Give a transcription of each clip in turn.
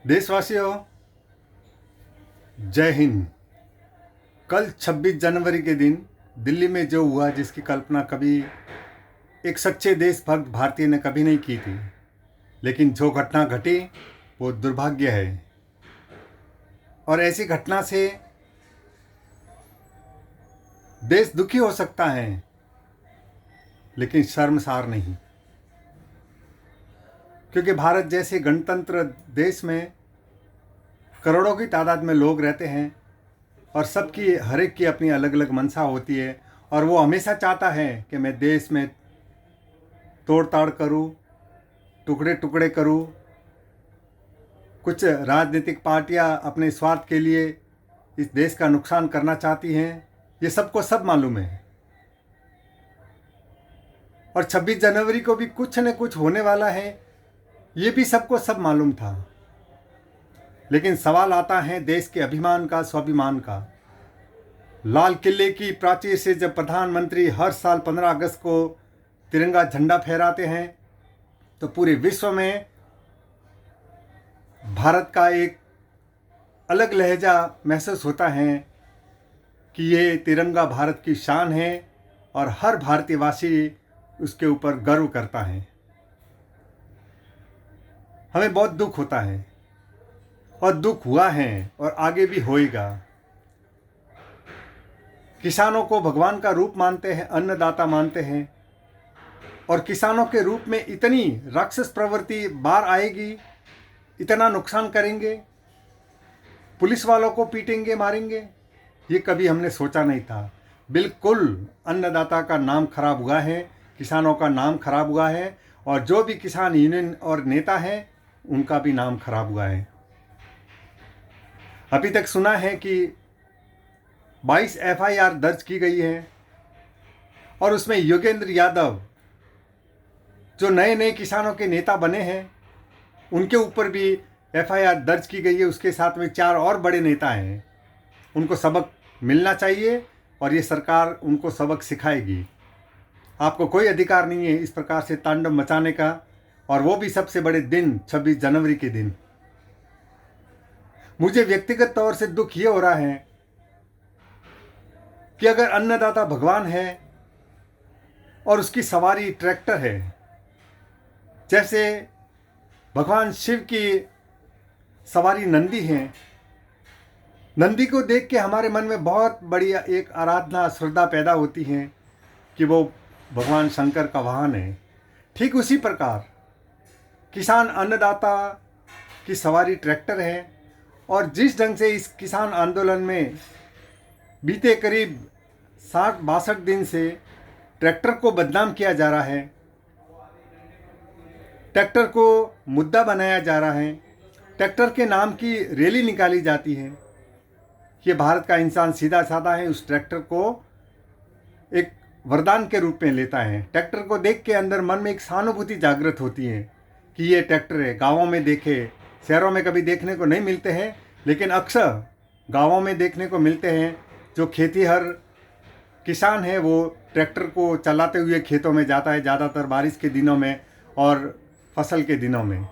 देशवासियों, जय हिंद। कल 26 जनवरी के दिन दिल्ली में जो हुआ, जिसकी कल्पना कभी एक सच्चे देशभक्त भारतीय ने कभी नहीं की थी, लेकिन जो घटना घटी वो दुर्भाग्य है। और ऐसी घटना से देश दुखी हो सकता है, लेकिन शर्मसार नहीं, क्योंकि भारत जैसे गणतंत्र देश में करोड़ों की तादाद में लोग रहते हैं और सबकी हर एक की अपनी अलग अलग मंशा होती है। और वो हमेशा चाहता है कि मैं देश में तोड़ ताड़ करूँ, टुकड़े टुकड़े करूँ। कुछ राजनीतिक पार्टियां अपने स्वार्थ के लिए इस देश का नुकसान करना चाहती हैं, ये सबको सब मालूम है। और 26 जनवरी को भी कुछ न कुछ होने वाला है, ये भी सबको सब मालूम था। लेकिन सवाल आता है देश के अभिमान का, स्वाभिमान का। लाल किले की प्राचीर से जब प्रधानमंत्री हर साल 15 अगस्त को तिरंगा झंडा फहराते हैं, तो पूरे विश्व में भारत का एक अलग लहजा महसूस होता है कि ये तिरंगा भारत की शान है और हर भारतीयवासी उसके ऊपर गर्व करता है। हमें बहुत दुख होता है और दुख हुआ है और आगे भी होएगा। किसानों को भगवान का रूप मानते हैं, अन्नदाता मानते हैं, और किसानों के रूप में इतनी राक्षस प्रवृत्ति बाहर आएगी, इतना नुकसान करेंगे, पुलिस वालों को पीटेंगे, मारेंगे, ये कभी हमने सोचा नहीं था। बिल्कुल अन्नदाता का नाम खराब हुआ है, किसानों का नाम खराब हुआ है, और जो भी किसान यूनियन और नेता हैं उनका भी नाम खराब हुआ है। अभी तक सुना है कि 22 FIR दर्ज की गई है, और उसमें योगेंद्र यादव जो नए नए किसानों के नेता बने हैं उनके ऊपर भी FIR दर्ज की गई है। उसके साथ में 4 और बड़े नेता हैं। उनको सबक मिलना चाहिए और ये सरकार उनको सबक सिखाएगी। आपको कोई अधिकार नहीं है इस प्रकार से तांडव मचाने का, और वो भी सबसे बड़े दिन 26 जनवरी के दिन। मुझे व्यक्तिगत तौर से दुख ये हो रहा है कि अगर अन्नदाता भगवान है और उसकी सवारी ट्रैक्टर है, जैसे भगवान शिव की सवारी नंदी है, नंदी को देख के हमारे मन में बहुत बड़ी एक आराधना, श्रद्धा पैदा होती है कि वो भगवान शंकर का वाहन है। ठीक उसी प्रकार किसान अन्नदाता की सवारी ट्रैक्टर है, और जिस ढंग से इस किसान आंदोलन में बीते करीब 60-62 दिन से ट्रैक्टर को बदनाम किया जा रहा है, ट्रैक्टर को मुद्दा बनाया जा रहा है, ट्रैक्टर के नाम की रैली निकाली जाती है। ये भारत का इंसान सीधा साधा है, उस ट्रैक्टर को एक वरदान के रूप में लेता है। ट्रैक्टर को देख के अंदर मन में एक सहानुभूति जागृत होती है कि ये ट्रैक्टर है। गांवों में देखे, शहरों में कभी देखने को नहीं मिलते हैं, लेकिन अक्सर गांवों में देखने को मिलते हैं। जो खेतीहर किसान है वो ट्रैक्टर को चलाते हुए खेतों में जाता है, ज़्यादातर बारिश के दिनों में और फसल के दिनों में।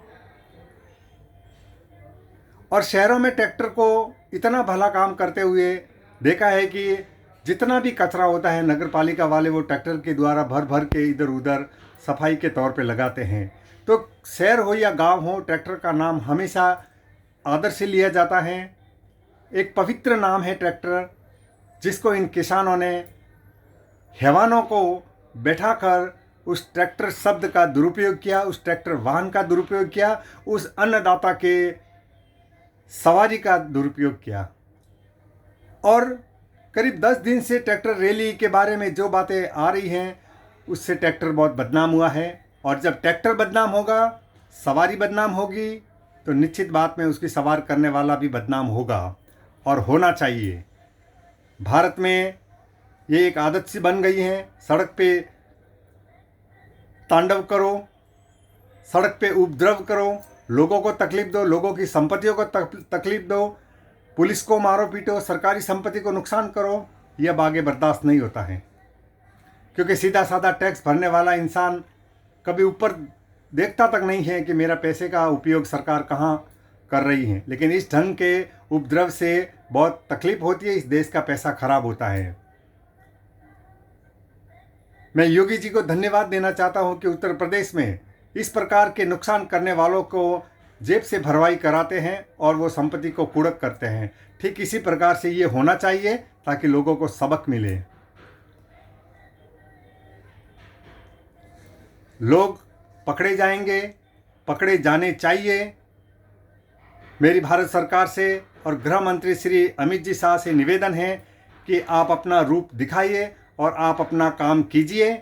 और शहरों में ट्रैक्टर को इतना भला काम करते हुए देखा है कि जितना भी कचरा होता है नगर पालिका वाले वो ट्रैक्टर के द्वारा भर भर के इधर उधर सफाई के तौर पे लगाते हैं। तो शहर हो या गांव हो, ट्रैक्टर का नाम हमेशा आदर से लिया जाता है। एक पवित्र नाम है ट्रैक्टर, जिसको इन किसानों ने हैवानों को बैठाकर उस ट्रैक्टर शब्द का दुरुपयोग किया, उस ट्रैक्टर वाहन का दुरुपयोग किया, उस अन्नदाता के सवारी का दुरुपयोग किया। और करीब 10 दिन से ट्रैक्टर रैली के बारे में जो बातें आ रही हैं, उससे ट्रैक्टर बहुत बदनाम हुआ है। और जब ट्रैक्टर बदनाम होगा, सवारी बदनाम होगी, तो निश्चित बात में उसकी सवार करने वाला भी बदनाम होगा, और होना चाहिए। भारत में ये एक आदत सी बन गई है, सड़क पे तांडव करो, सड़क पे उपद्रव करो, लोगों को तकलीफ दो, लोगों की संपत्तियों को तकलीफ दो, पुलिस को मारो पीटो, सरकारी संपत्ति को नुकसान करो। यह अब आगे बर्दाश्त नहीं होता है, क्योंकि सीधा साधा टैक्स भरने वाला इंसान कभी ऊपर देखता तक नहीं है कि मेरा पैसे का उपयोग सरकार कहाँ कर रही हैं, लेकिन इस ढंग के उपद्रव से बहुत तकलीफ होती है, इस देश का पैसा खराब होता है। मैं योगी जी को धन्यवाद देना चाहता हूं कि उत्तर प्रदेश में इस प्रकार के नुकसान करने वालों को जेब से भरवाई कराते हैं और वो संपत्ति को कुड़क करते हैं। ठीक इसी प्रकार से ये होना चाहिए ताकि लोगों को सबक मिले। लोग पकड़े जाएंगे, पकड़े जाने चाहिए। मेरी भारत सरकार से और गृह मंत्री श्री अमित जी शाह से निवेदन है कि आप अपना रूप दिखाइए और आप अपना काम कीजिए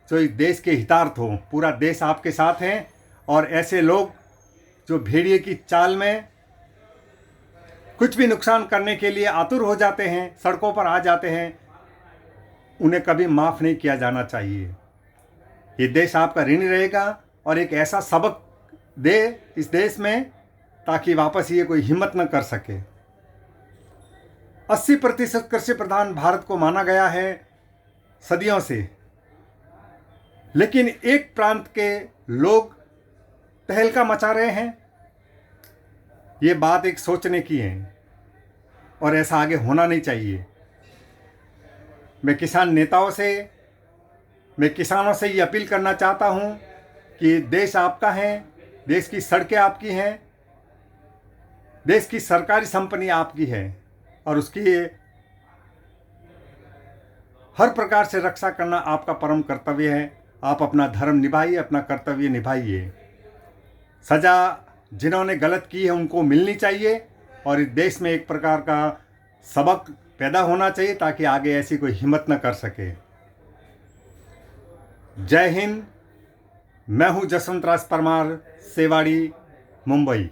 जो इस देश के हितार्थ हो। पूरा देश आपके साथ है और ऐसे लोग जो भेड़िए की चाल में कुछ भी नुकसान करने के लिए आतुर हो जाते हैं, सड़कों पर आ जाते हैं, उन्हें कभी माफ़ नहीं किया जाना चाहिए। ये देश आपका ऋणी रहेगा और एक ऐसा सबक दे इस देश में ताकि वापस ये कोई हिम्मत न कर सके। 80% कृषि प्रधान भारत को माना गया है सदियों से, लेकिन एक प्रांत के लोग तहलका मचा रहे हैं। ये बात एक सोचने की है और ऐसा आगे होना नहीं चाहिए। मैं किसान नेताओं से, मैं किसानों से ये अपील करना चाहता हूँ कि देश आपका है, देश की सड़कें आपकी हैं, देश की सरकारी संपत्ति आपकी है और उसकी हर प्रकार से रक्षा करना आपका परम कर्तव्य है। आप अपना धर्म निभाइए, अपना कर्तव्य निभाइए। सज़ा जिन्होंने गलत की है उनको मिलनी चाहिए और इस देश में एक प्रकार का सबक पैदा होना चाहिए ताकि आगे ऐसी कोई हिम्मत न कर सके। जय हिंद। मैं हूँ जसवंत राज परमार, सेवाड़ी, मुंबई।